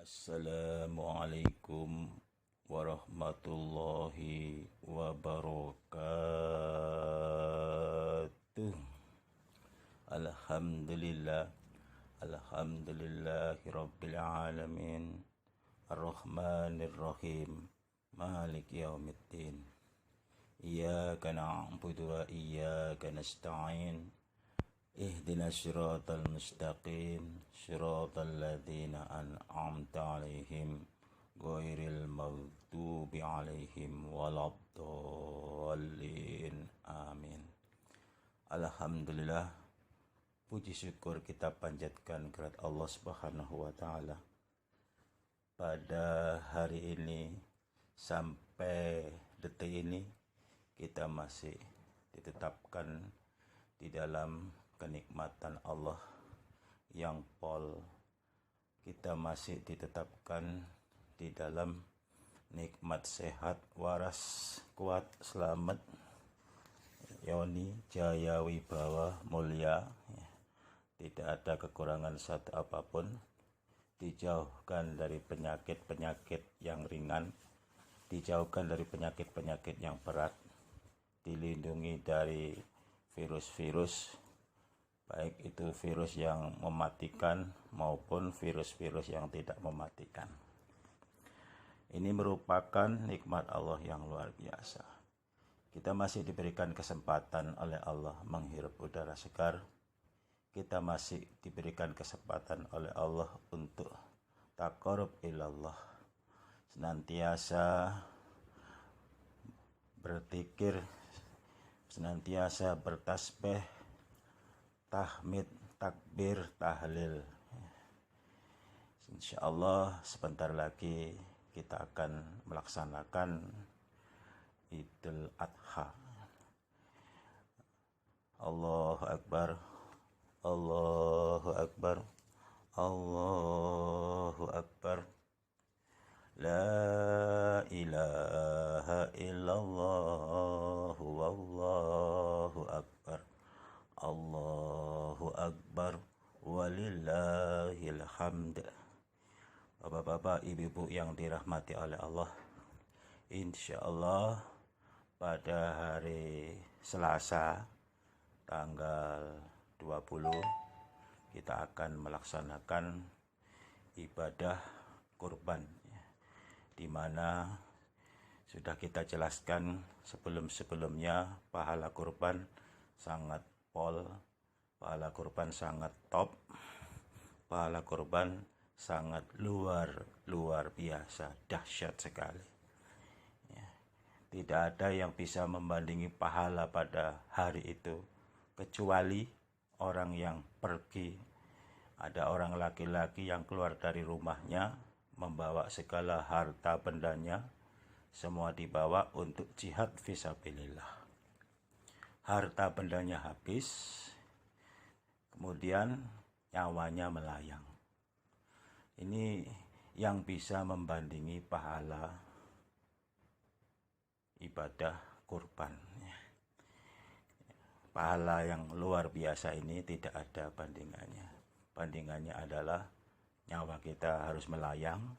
Assalamualaikum warahmatullahi wabarakatuh. Alhamdulillah, alhamdulillahi rabbil alamin, ar-rahmanir rahim, malik yaumiddin. Iyyaka na'budu wa iyyaka nasta'in. Ihdinas siratal mustaqim, siratal ladzina an'amta 'alaihim ghairil maghdubi 'alaihim waladdallin. Amin. Alhamdulillah, puji syukur kita panjatkan kepada Allah Subhanahu wa taala. Pada hari ini sampai detik ini kita masih ditetapkan di dalam kenikmatan Allah yang pol. Kita masih ditetapkan di dalam nikmat sehat, waras, kuat, selamat, yoni, jaya, wibawa, mulia. Tidak ada kekurangan satu apapun. Dijauhkan dari penyakit-penyakit yang ringan, dijauhkan dari penyakit-penyakit yang berat, dilindungi dari virus-virus, baik itu virus yang mematikan maupun virus-virus yang tidak mematikan. Ini merupakan nikmat Allah yang luar biasa. Kita masih diberikan kesempatan oleh Allah menghirup udara segar. Kita masih diberikan kesempatan oleh Allah untuk taqarrub ilallah, senantiasa berzikir, senantiasa bertasbih, tahmid, takbir, tahlil. Insyaallah sebentar lagi kita akan melaksanakan Idul Adha. Allahu Akbar, Allahu Akbar, Allahu Akbar. La ilaha illallah wallahu akbar. Allahu Akbar walillahil hamd. Bapak-bapak, ibu-ibu yang dirahmati oleh Allah, insyaallah pada hari Selasa tanggal 20 kita akan melaksanakan ibadah kurban, di mana sudah kita jelaskan sebelum-sebelumnya pahala kurban sangat pahala kurban sangat top, pahala kurban sangat luar biasa, dahsyat sekali. Tidak ada yang bisa membandingi pahala pada hari itu kecuali orang yang pergi. Ada orang laki-laki yang keluar dari rumahnya membawa segala harta bendanya, semua dibawa untuk jihad fisabilillah. Harta bendanya habis, kemudian nyawanya melayang. Ini yang bisa membandingi pahala ibadah kurban. Pahala yang luar biasa ini tidak ada bandingannya. Bandingannya adalah nyawa kita harus melayang,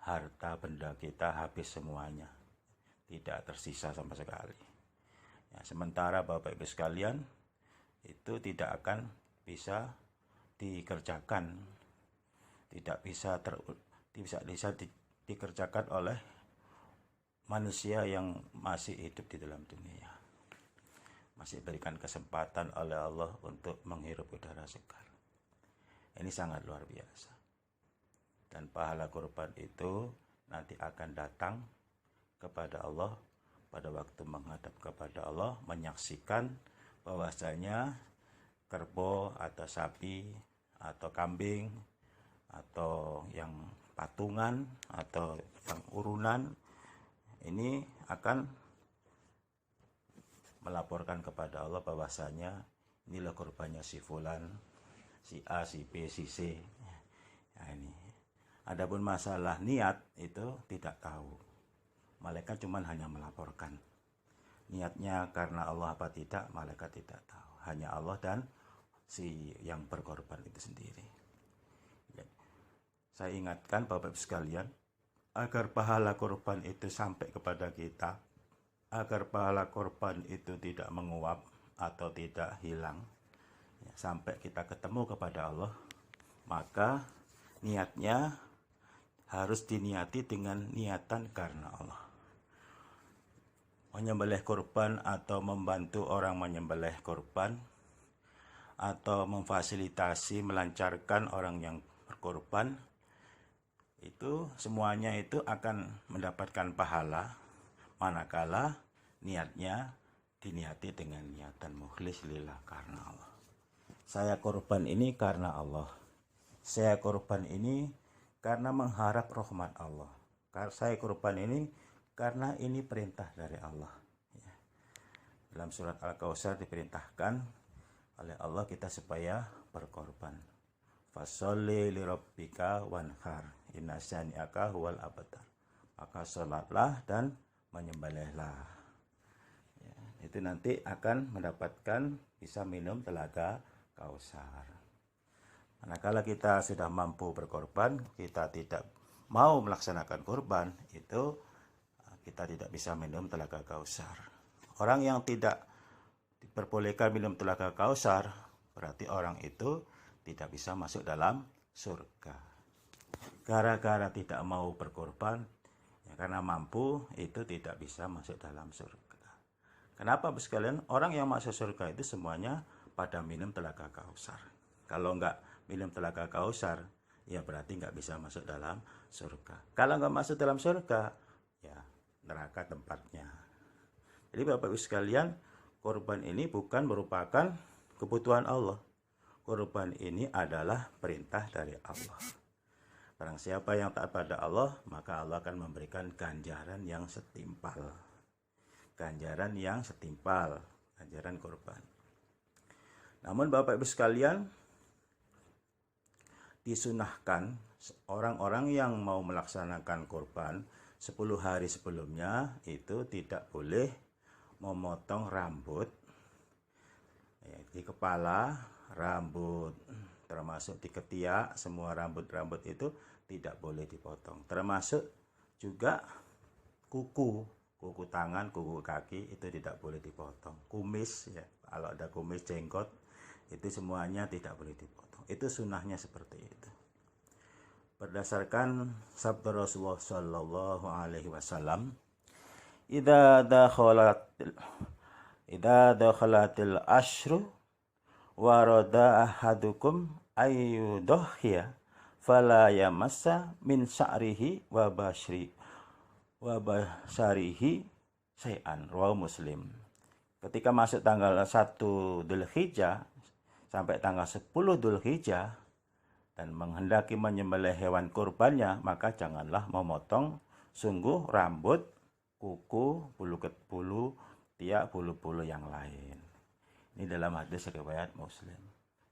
harta benda kita habis semuanya, tidak tersisa sama sekali. Ya, sementara Bapak Ibu sekalian itu tidak akan bisa dikerjakan, tidak bisa dikerjakan oleh manusia yang masih hidup di dalam dunia, masih berikan kesempatan oleh Allah untuk menghirup udara segar. Ini sangat luar biasa. Dan pahala kurban itu nanti akan datang kepada Allah pada waktu menghadap kepada Allah, menyaksikan bahwasanya kerbau atau sapi atau kambing atau yang patungan atau yang urunan ini akan melaporkan kepada Allah bahwasanya inilah kurbannya si fulan, si A, si B, si C. Nah, ini. Adapun masalah niat itu tidak tahu. Malaikat cuma hanya melaporkan. Niatnya karena Allah apa tidak, malaikat tidak tahu. Hanya Allah dan si yang berkorban itu sendiri. Saya ingatkan Bapak Ibu sekalian, agar pahala korban itu sampai kepada kita, agar pahala korban itu tidak menguap atau tidak hilang, ya, sampai kita ketemu kepada Allah, maka niatnya harus diniati dengan niatan karena Allah. Menyembelih korban atau membantu orang menyembelih korban, atau memfasilitasi melancarkan orang yang berkorban, itu semuanya itu akan mendapatkan pahala manakala niatnya diniati dengan niatan mukhlis lillah, karena Allah. Saya korban ini karena Allah. Saya korban ini karena mengharap rahmat Allah. Saya korban ini karena ini perintah dari Allah. Ya. Dalam surat Al-Kautsar diperintahkan oleh Allah kita supaya berkorban. Fasholli lirabbika wanhar, inna syani'aka huwal abtar. Maka sholatlah dan menyembelihlah. Ya, itu nanti akan mendapatkan bisa minum telaga Kautsar. Manakala kita sudah mampu berkorban, kita tidak mau melaksanakan korban, itu kita tidak bisa minum telaga Kautsar. Orang yang tidak diperbolehkan minum telaga Kautsar, berarti orang itu tidak bisa masuk dalam surga. Gara-gara tidak mau berkorban, ya, karena mampu, itu tidak bisa masuk dalam surga. Kenapa sekalian? Orang yang masuk surga itu semuanya pada minum telaga Kautsar. Kalau enggak minum telaga Kautsar, ya berarti enggak bisa masuk dalam surga. Kalau enggak masuk dalam surga, ya neraka tempatnya. Jadi Bapak Ibu sekalian, korban ini bukan merupakan kebutuhan Allah. Korban ini adalah perintah dari Allah. Barang siapa yang taat pada Allah, maka Allah akan memberikan ganjaran yang setimpal. Ganjaran yang setimpal, ganjaran korban. Namun Bapak Ibu sekalian, disunahkan orang-orang yang mau melaksanakan korban 10 hari sebelumnya itu tidak boleh memotong rambut, ya, di kepala, rambut termasuk di ketiak, semua rambut-rambut itu tidak boleh dipotong. Termasuk juga kuku tangan, kuku kaki itu tidak boleh dipotong. Kumis, ya, kalau ada kumis, jenggot, itu semuanya tidak boleh dipotong. Itu sunnahnya seperti itu. Berdasarkan sabda Rasulullah Shallallahu Alaihi Wasallam, idza dakhalatil ashru warada ahadukum ayyudhiya fala yamassa min sya'rihi wa basyarihi syai'an, rawahu Muslim. Ketika masuk tanggal 1 Dzulhijjah sampai tanggal 10 Dzulhijjah dan menghendaki menyembelih hewan kurbannya, maka janganlah memotong sungguh rambut, kuku, bulu tiak, bulu-bulu yang lain. Ini dalam hadis riwayat Muslim.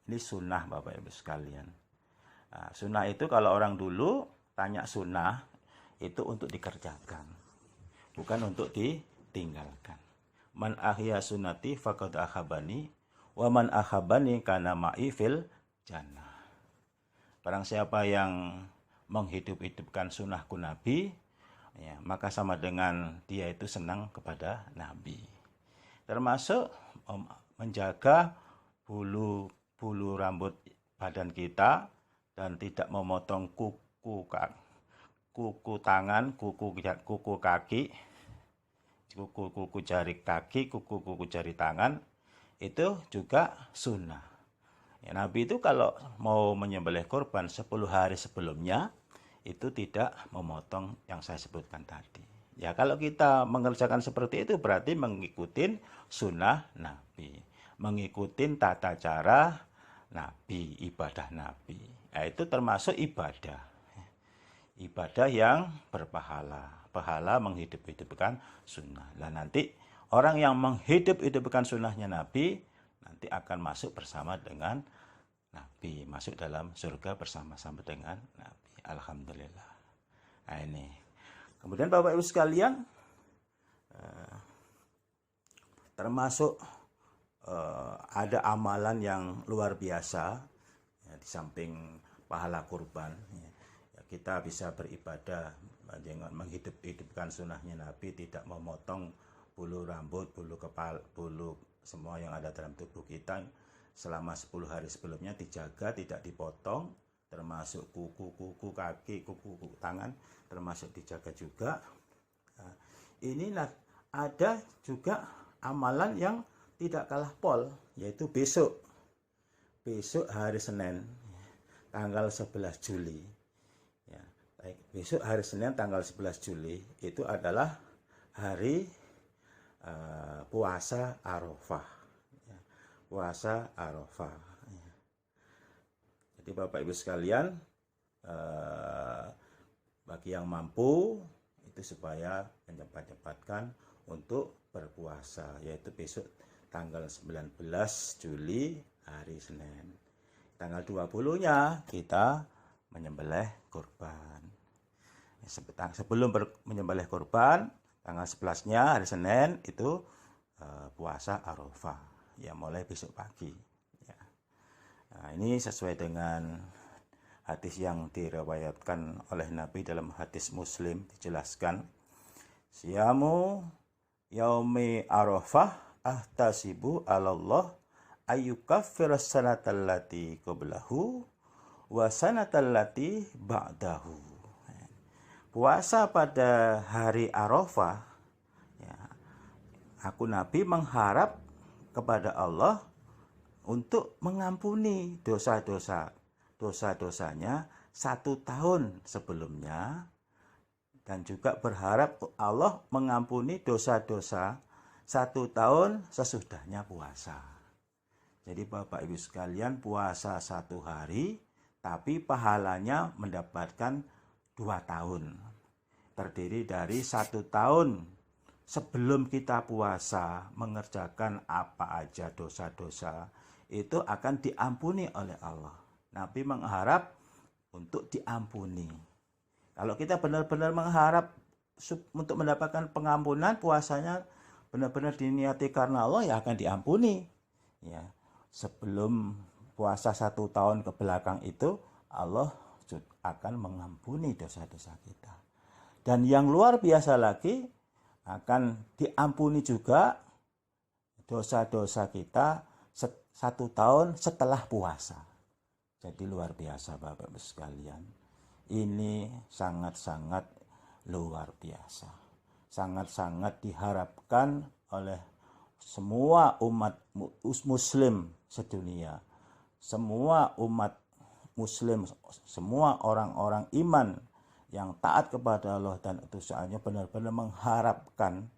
Ini sunnah Bapak Ibu sekalian. Nah, sunnah itu kalau orang dulu tanya sunnah itu untuk dikerjakan, bukan untuk ditinggalkan. Man ahya sunnati faqad akhabani wa man akhabani kana ma'i fil jannah. Barang siapa yang menghidup-hidupkan sunnahku Nabi, ya, maka sama dengan dia itu senang kepada Nabi. Termasuk menjaga bulu rambut badan kita dan tidak memotong kuku tangan, kuku kaki, kuku jari kaki, kuku jari tangan, itu juga sunnah. Ya, Nabi itu kalau mau menyembelih korban 10 hari sebelumnya itu tidak memotong yang saya sebutkan tadi. Ya, kalau kita mengerjakan seperti itu berarti mengikuti sunnah Nabi, mengikuti tata cara Nabi, ibadah Nabi. Ya, itu termasuk ibadah yang berpahala, pahala menghidup-hidupkan sunnah. Dan nanti orang yang menghidup-hidupkan sunnahnya Nabi nanti akan masuk bersama dengan Nabi, masuk dalam surga bersama-sama dengan Nabi. Alhamdulillah. Nah, ini. Kemudian Bapak Ibu sekalian, termasuk ada amalan yang luar biasa, ya, di samping pahala kurban. Ya, kita bisa beribadah dengan menghidupkan sunnahnya Nabi, tidak memotong bulu rambut, bulu kepala, bulu semua yang ada dalam tubuh kita selama 10 hari sebelumnya dijaga, tidak dipotong, termasuk kuku kaki, kuku tangan, termasuk dijaga juga. Nah, ini ada juga amalan yang tidak kalah pol, yaitu besok hari Senin tanggal 11 Juli. Ya, besok hari Senin tanggal 11 Juli itu adalah hari puasa Arafah. Ya, puasa Arafah. Ya. Jadi Bapak Ibu sekalian, bagi yang mampu itu supaya mencepat-cepatkan untuk berpuasa, yaitu besok tanggal 19 Juli hari Senin. Tanggal 20-nya kita menyembelih kurban. Sebelum menyembelih kurban, tanggal 11-nya hari Senin itu puasa Arafah. Ya, mulai besok pagi. Ya. Nah, ini sesuai dengan hadis yang diriwayatkan oleh Nabi dalam hadis Muslim, dijelaskan, siyamu yaumi Arafah ahtasibu alallah ayyukaffir sanatallati qablahu wa sanatallati ba'dahu. Puasa pada hari Arafah, ya, aku Nabi mengharap kepada Allah untuk mengampuni dosa-dosanya 1 tahun sebelumnya, dan juga berharap Allah mengampuni dosa-dosa 1 tahun sesudahnya puasa. Jadi Bapak Ibu sekalian, puasa 1 hari, tapi pahalanya mendapatkan 2 tahun. Terdiri dari 1 tahun sebelum kita puasa, mengerjakan apa aja dosa-dosa, itu akan diampuni oleh Allah. Nabi mengharap untuk diampuni. Kalau kita benar-benar mengharap untuk mendapatkan pengampunan, puasanya benar-benar diniati karena Allah, ya akan diampuni. Ya. Sebelum puasa 1 tahun ke belakang itu, Allah akan mengampuni dosa-dosa kita. Dan yang luar biasa lagi, akan diampuni juga dosa-dosa kita 1 tahun setelah puasa. Jadi luar biasa Bapak-Ibu sekalian. Ini sangat-sangat luar biasa. Sangat-sangat diharapkan oleh semua umat muslim sedunia, semua umat muslim, semua orang-orang iman yang taat kepada Allah dan utusannya benar-benar mengharapkan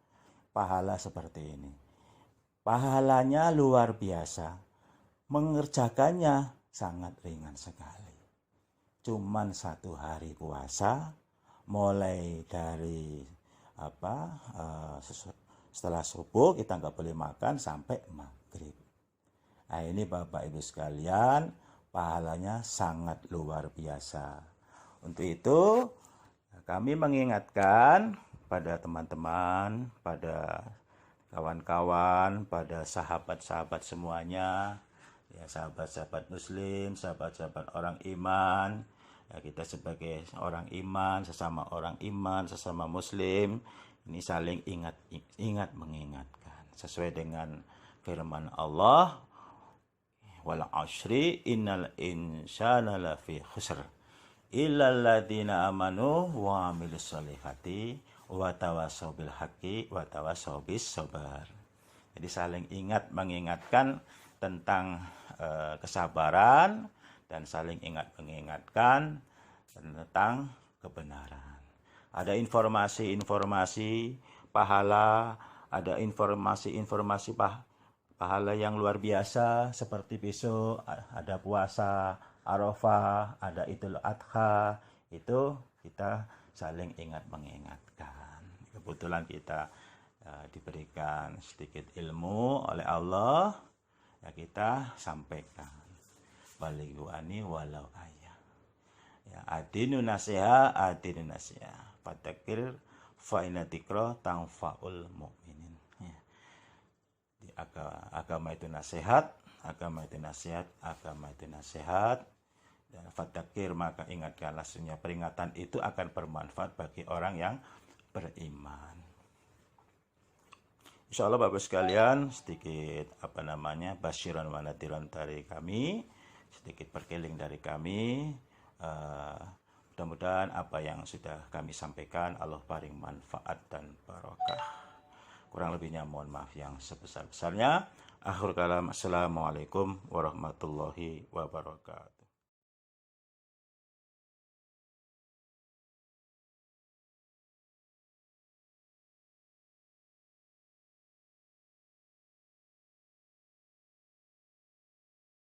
pahala seperti ini. Pahalanya luar biasa, mengerjakannya sangat ringan sekali. Cuman 1 hari puasa, mulai dari setelah subuh kita nggak boleh makan sampai maghrib. Nah, ini Bapak Ibu sekalian, pahalanya sangat luar biasa. Untuk itu kami mengingatkan pada teman-teman, pada kawan-kawan, pada sahabat-sahabat semuanya, ya sahabat-sahabat muslim, sahabat-sahabat orang iman, ya kita sebagai orang iman, sesama muslim, ini saling ingat mengingatkan sesuai dengan firman Allah, wal ashri innal insana lafi khusr illal ladzina amanu wa amilus solihati wa tawassaw bil haqqi wa tawassaw bis sabar. Jadi saling ingat mengingatkan tentang kesabaran dan saling ingat mengingatkan tentang kebenaran. Ada informasi-informasi pahala, ada informasi-informasi pahala yang luar biasa, seperti besok ada puasa Arafah, ada Idul Adha, itu kita saling ingat mengingatkan. Kebetulan kita diberikan sedikit ilmu oleh Allah, ya kita sampaikan. Balighu ani walau ayah. Ya, adinu nasiha, fatakir fa inna dzikra tanfaul mu'minin. Ya. Di agama itu nasihat, agama itu nasihat. Fadzakir, maka ingatkanlah, sesungguhnya peringatan itu akan bermanfaat bagi orang yang beriman. Insya Allah Bapak sekalian, sedikit basyiran wa nadhiran dari kami, sedikit perkeling dari kami. Mudah-mudahan apa yang sudah kami sampaikan Allah paring manfaat dan barokah. Kurang lebihnya mohon maaf yang sebesar-besarnya. Akhir kalam, assalamualaikum warahmatullahi wabarakatuh.